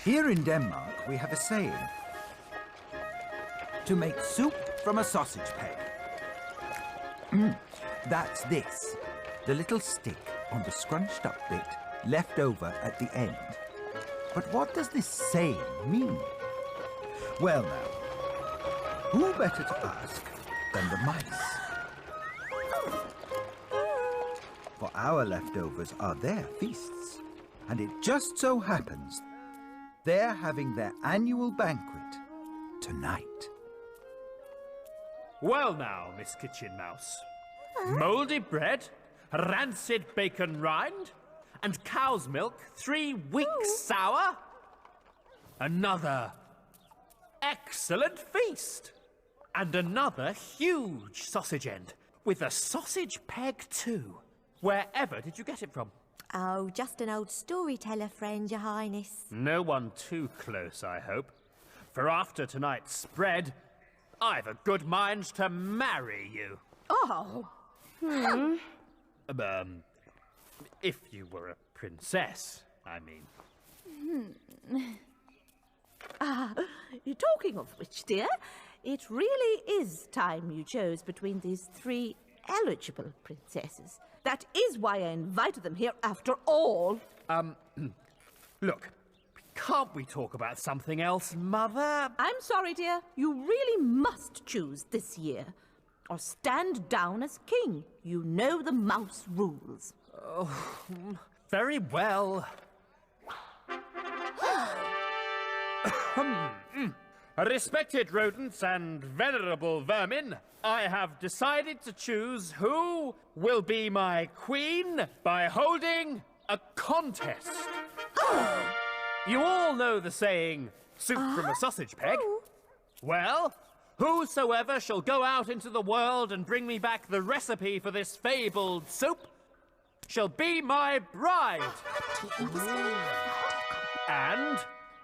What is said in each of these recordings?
Here in Denmark, we have a saying. To make soup from a sausage peg. That's this. The little stick on the scrunched up bit left over at the end. But what does this saying mean? Well now, who better to ask than the mice? For our leftovers are their feasts, and it just so happens they're having their annual banquet tonight. Well now, Miss Kitchen Mouse. Mouldy bread, rancid bacon rind, and cow's milk 3 weeks sour? Another excellent feast! And another huge sausage end, with a sausage peg too. Wherever did you get it from? Oh, just an old storyteller friend, Your Highness. No one too close, I hope. For after tonight's spread, I've a good mind to marry you. Oh. If you were a princess, I mean. Talking of which, dear, it really is time you chose between these 3 eligible princesses. That is why I invited them here after all. Look, can't we talk about something else, Mother? I'm sorry, dear. You really must choose this year. Or stand down as king. You know the mouse rules. Oh, very well. Respected rodents and venerable vermin, I have decided to choose who will be my queen by holding a contest. You all know the saying, soup from a sausage peg. Well, whosoever shall go out into the world and bring me back the recipe for this fabled soup shall be my bride. And,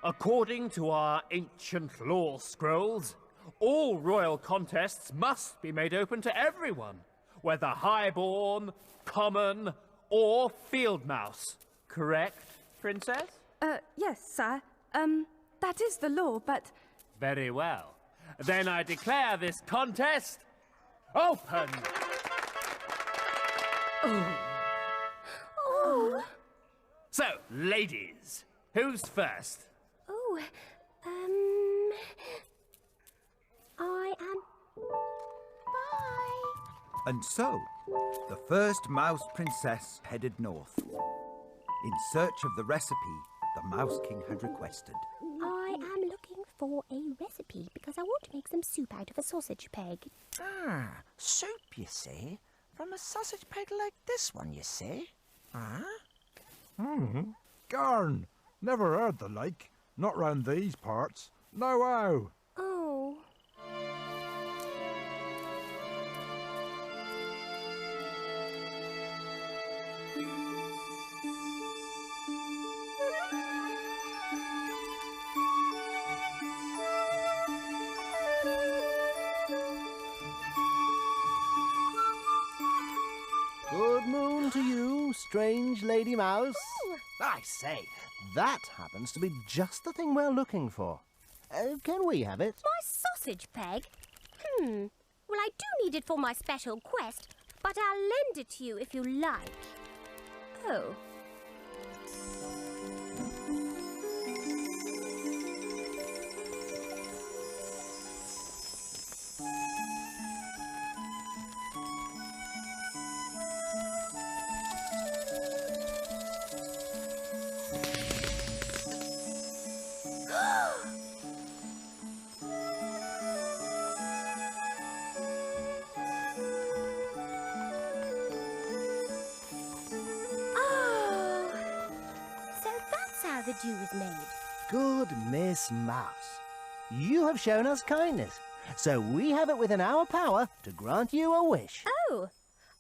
according to our ancient law scrolls, all royal contests must be made open to everyone, whether highborn, common, or field mouse. Correct, Princess? Yes, sir. That is the law, but... Very well. Then I declare this contest open! Oh. So, ladies, who's first? Oh, I am... Bye. And so, the first mouse princess headed north, in search of the recipe the Mouse King had requested. I am looking for a recipe because I want to make some soup out of a sausage peg. Ah, soup, you see? From a sausage peg like this one, you see? Garn! Never heard the like. Not round these parts. No how. Oh. Good moon to you, strange Lady Mouse. Ooh. I say, that happens to be just the thing we're looking for. Can we have it? My sausage peg? Well, I do need it for my special quest, but I'll lend it to you if you like. Oh. The dew is made. Good Miss Mouse. You have shown us kindness, so we have it within our power to grant you a wish. Oh,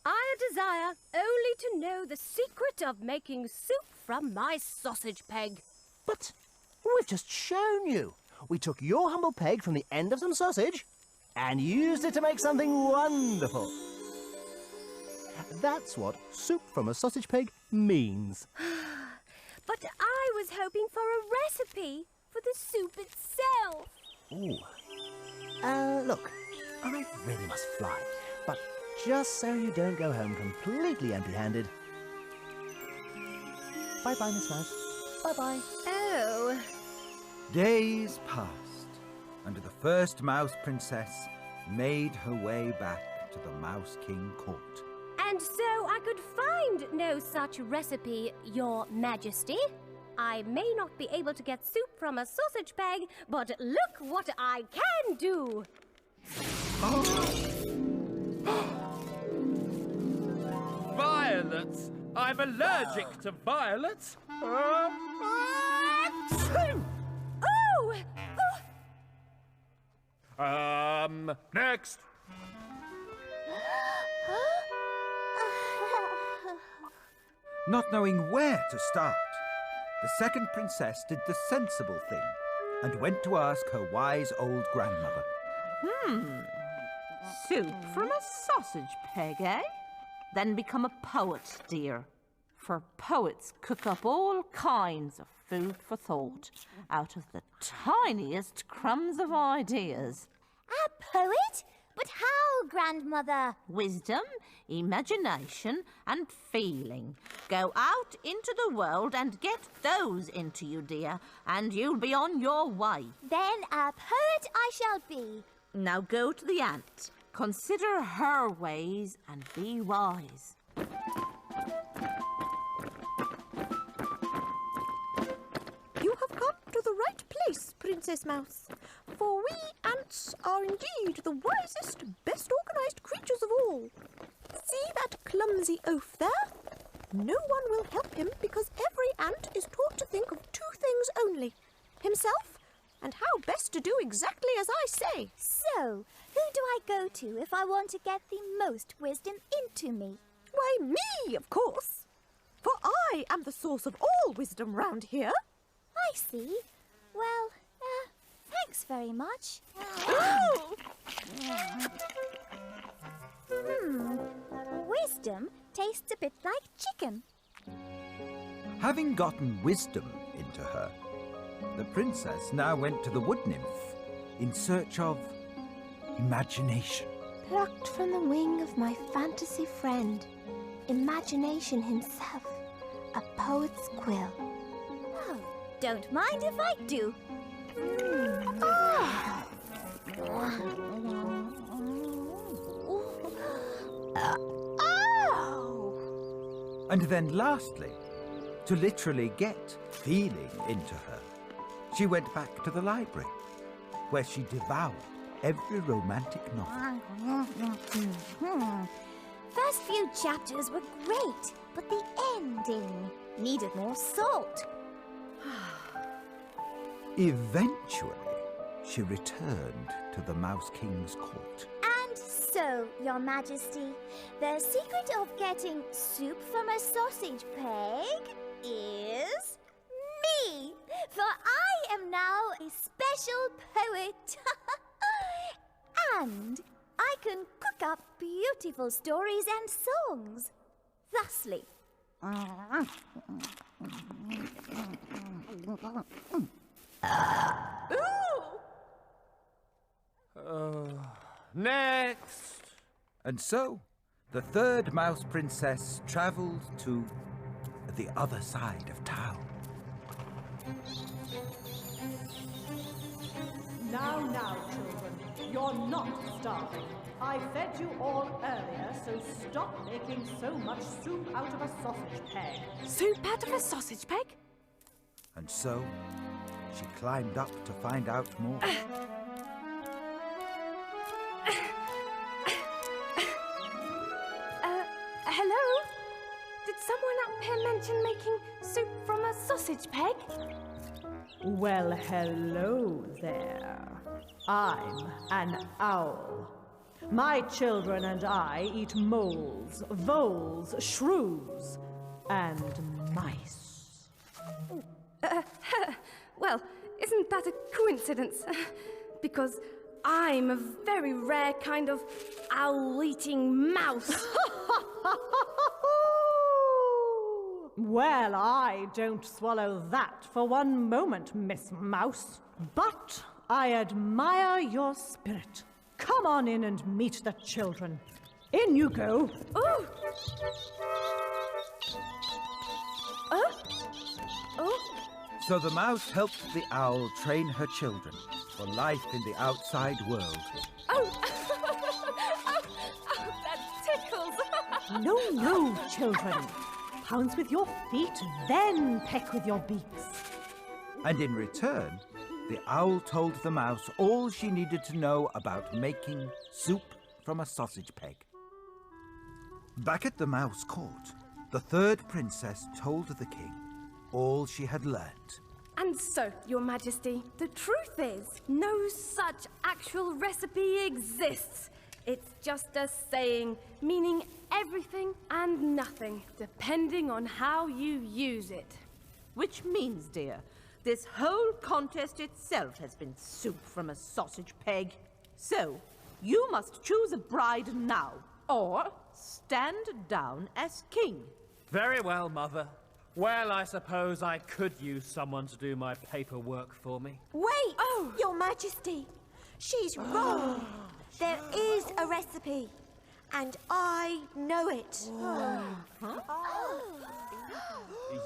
I desire only to know the secret of making soup from my sausage peg. But we've just shown you. We took your humble peg from the end of some sausage and used it to make something wonderful. That's what soup from a sausage peg means. But I was hoping for a recipe. for the soup itself. Ooh. Look, I really must fly, but just so you don't go home completely empty-handed. Bye-bye, Miss Mouse. Bye-bye. Oh. Days passed, and the first Mouse Princess made her way back to the Mouse King court. And so I could find no such recipe, Your Majesty. I may not be able to get soup from a sausage peg, but look what I can do! Violets! I'm allergic to violets! Oh! Next! Not knowing where to start, the second princess did the sensible thing and went to ask her wise old grandmother. Soup from a sausage peg, eh? Then become a poet, dear. For poets cook up all kinds of food for thought out of the tiniest crumbs of ideas. A poet? But how, Grandmother? Wisdom, imagination, and feeling. Go out into the world and get those into you, dear, and you'll be on your way. Then a poet I shall be. Now go to the ant. Consider her ways and be wise. You have come to the right place, Princess Mouse. For we ants are indeed the wisest, best organised creatures of all. See that clumsy oaf there? No one will help him because every ant is taught to think of two things only: himself and how best to do exactly as I say. So, who do I go to if I want to get the most wisdom into me? Why, me, of course. For I am the source of all wisdom round here. I see. Well, thanks very much. Wisdom tastes a bit like chicken. Having gotten wisdom into her, the princess now went to the wood nymph in search of imagination. Plucked from the wing of my fantasy friend, imagination himself, a poet's quill. Oh, don't mind if I do. And then lastly, to literally get feeling into her, she went back to the library, where she devoured every romantic novel. First few chapters were great, but the ending needed more salt. Eventually, she returned to the Mouse King's court. And so, Your Majesty, the secret of getting soup from a sausage peg is me! For I am now a special poet. And I can cook up beautiful stories and songs. Thusly. Next! And so, the third Mouse Princess travelled to the other side of town. Now, children, you're not starving. I fed you all earlier, so stop making so much soup out of a sausage peg. Soup out of a sausage peg? And so, she climbed up to find out more. Hello? Did someone up here mention making soup from a sausage peg? Well, hello there. I'm an owl. My children and I eat moles, voles, shrews, and mice. Well, isn't that a coincidence? Because I'm a very rare kind of owl-eating mouse. Well, I don't swallow that for one moment, Miss Mouse. But I admire your spirit. Come on in and meet the children. In you go. Oh! So the mouse helped the owl train her children for life in the outside world. Oh! Oh, that tickles! No, children. Pounce with your feet, then peck with your beaks. And in return, the owl told the mouse all she needed to know about making soup from a sausage peg. Back at the mouse court, the third princess told the king all she had learned. And so, Your Majesty, the truth is, no such actual recipe exists. It's just a saying, meaning everything and nothing, depending on how you use it. Which means, dear, this whole contest itself has been soup from a sausage peg. So, you must choose a bride now, or stand down as king. Very well, Mother. Well, I suppose I could use someone to do my paperwork for me. Wait, Your Majesty. She's wrong. There is a recipe, and I know it.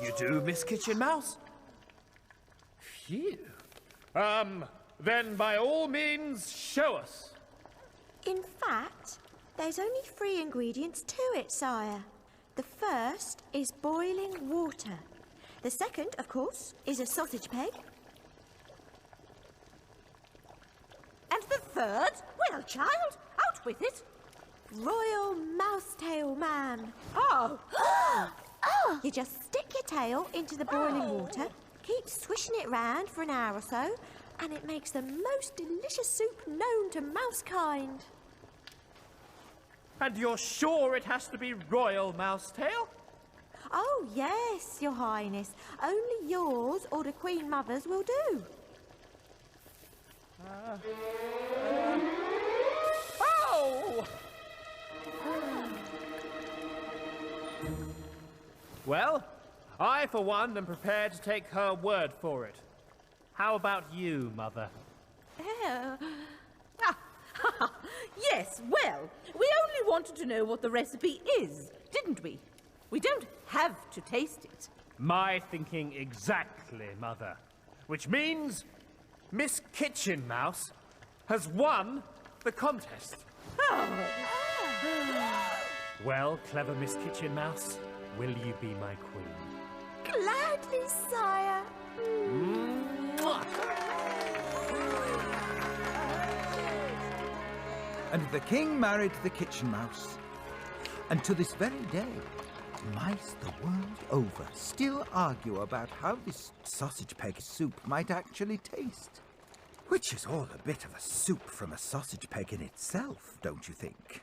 You do, Miss Kitchen Mouse? Phew. Then by all means, show us. In fact, there's only 3 ingredients to it, sire. The first is boiling water. The second, of course, is a sausage peg. And the third? Well, child, out with it. Royal mousetail, ma'am. Oh! You just stick your tail into the boiling water, keep swishing it round for an hour or so, and it makes the most delicious soup known to mousekind. And you're sure it has to be royal mousetail? Oh, yes, Your Highness. Only yours or the Queen Mother's will do. Oh! Well, I, for one, am prepared to take her word for it. How about you, Mother? Yes, well, we only wanted to know what the recipe is, didn't we? We don't have to taste it. My thinking exactly, Mother. Which means Miss Kitchen Mouse has won the contest. Well, clever Miss Kitchen Mouse, will you be my queen? Gladly, sire. Mwah! And the king married the kitchen mouse. And to this very day, mice the world over still argue about how this sausage peg soup might actually taste. Which is all a bit of a soup from a sausage peg in itself, don't you think?